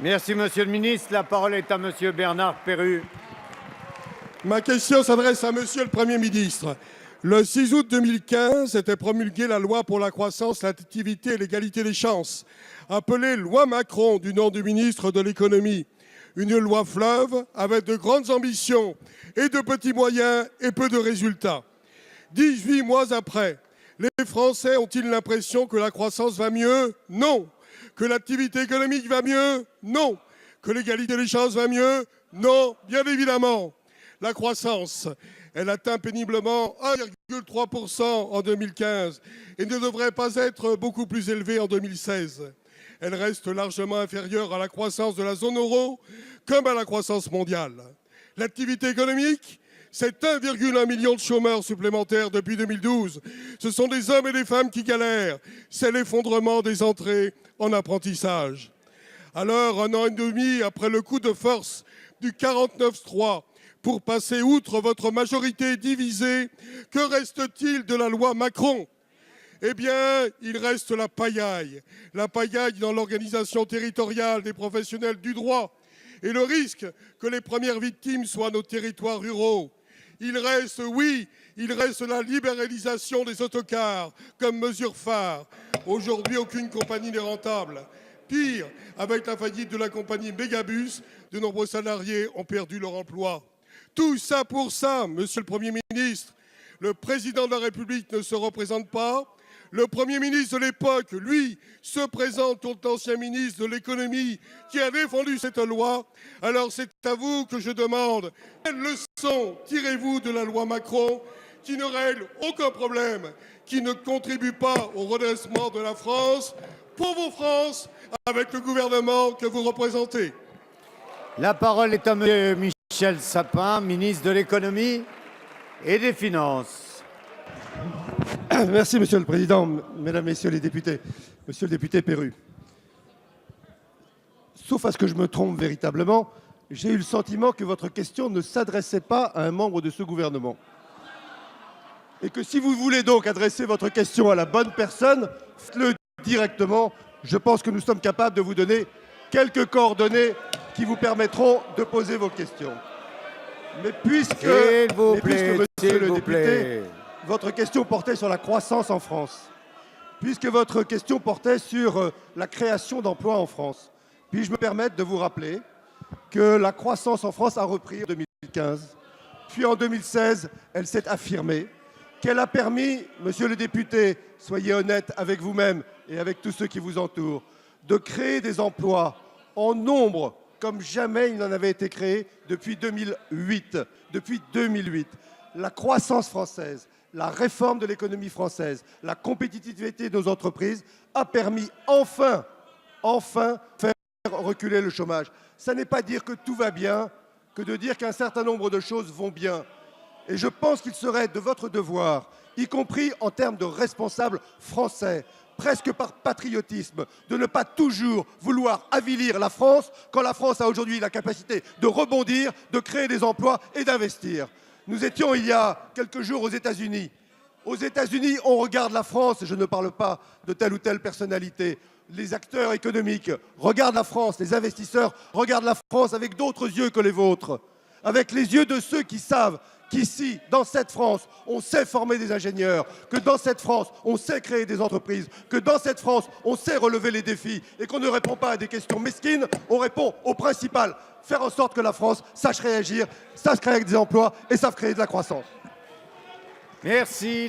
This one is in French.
Merci, Monsieur le ministre. La parole est à Monsieur Bernard Perrut. Ma question s'adresse à Monsieur le Premier ministre. Le 6 août 2015 était promulguée la loi pour la croissance, l'activité et l'égalité des chances, appelée loi Macron du nom du ministre de l'économie. Une loi fleuve avec de grandes ambitions et de petits moyens et peu de résultats. 18 mois après, les Français ont-ils l'impression que la croissance va mieux? Non. Que l'activité économique va mieux? Non. Que l'égalité des chances va mieux? Non, bien évidemment. La croissance, elle atteint péniblement 1,3% en 2015 et ne devrait pas être beaucoup plus élevée en 2016. Elle reste largement inférieure à la croissance de la zone euro comme à la croissance mondiale. L'activité économique, c'est 1,1 million de chômeurs supplémentaires depuis 2012. Ce sont des hommes et des femmes qui galèrent. C'est l'effondrement des entrées en apprentissage. Alors, 1 an et demi après le coup de force du 49-3, pour passer outre votre majorité divisée, que reste-t-il de la loi Macron? Eh bien, il reste la pagaille dans l'organisation territoriale des professionnels du droit et le risque que les premières victimes soient nos territoires ruraux. Il reste la libéralisation des autocars comme mesure phare. Aujourd'hui, aucune compagnie n'est rentable. Pire, avec la faillite de la compagnie Mégabus, de nombreux salariés ont perdu leur emploi. Tout ça pour ça, Monsieur le Premier ministre. Le président de la République ne se représente pas. Le Premier ministre de l'époque, lui, se présente au ancien ministre de l'économie qui a défendu cette loi. Alors c'est à vous que je demande, quelle leçon tirez-vous de la loi Macron qui ne règle aucun problème, qui ne contribue pas au redressement de la France, pauvre France, avec le gouvernement que vous représentez? La parole est à Monsieur Michel Sapin, ministre de l'économie et des finances. Merci, Monsieur le Président, Mesdames, Messieurs les députés. Monsieur le député Perrut, sauf à ce que je me trompe véritablement, j'ai eu le sentiment que votre question ne s'adressait pas à un membre de ce gouvernement. Et que si vous voulez donc adresser votre question à la bonne personne, faites-le directement. Je pense que nous sommes capables de vous donner quelques coordonnées qui vous permettront de poser vos questions. Mais puisque, monsieur le député, votre question portait sur la croissance en France, puisque votre question portait sur la création d'emplois en France, puis-je me permettre de vous rappeler que la croissance en France a repris en 2015, puis en 2016, elle s'est affirmée, qu'elle a permis, monsieur le député, soyez honnête avec vous-même et avec tous ceux qui vous entourent, de créer des emplois en nombre comme jamais il n'en avait été créé depuis 2008. Depuis 2008, la croissance française, la réforme de l'économie française, la compétitivité de nos entreprises a permis enfin faire reculer le chômage. Ça n'est pas dire que tout va bien, que de dire qu'un certain nombre de choses vont bien. Et je pense qu'il serait de votre devoir, y compris en termes de responsables français, presque par patriotisme, de ne pas toujours vouloir avilir la France quand la France a aujourd'hui la capacité de rebondir, de créer des emplois et d'investir. Nous étions il y a quelques jours aux États-Unis. Aux États-Unis, on regarde la France, et je ne parle pas de telle ou telle personnalité. Les acteurs économiques regardent la France, les investisseurs regardent la France avec d'autres yeux que les vôtres, avec les yeux de ceux qui savent qu'ici, dans cette France, on sait former des ingénieurs, que dans cette France, on sait créer des entreprises, que dans cette France, on sait relever les défis et qu'on ne répond pas à des questions mesquines, on répond au principal, faire en sorte que la France sache réagir, sache créer des emplois et sache créer de la croissance. Merci.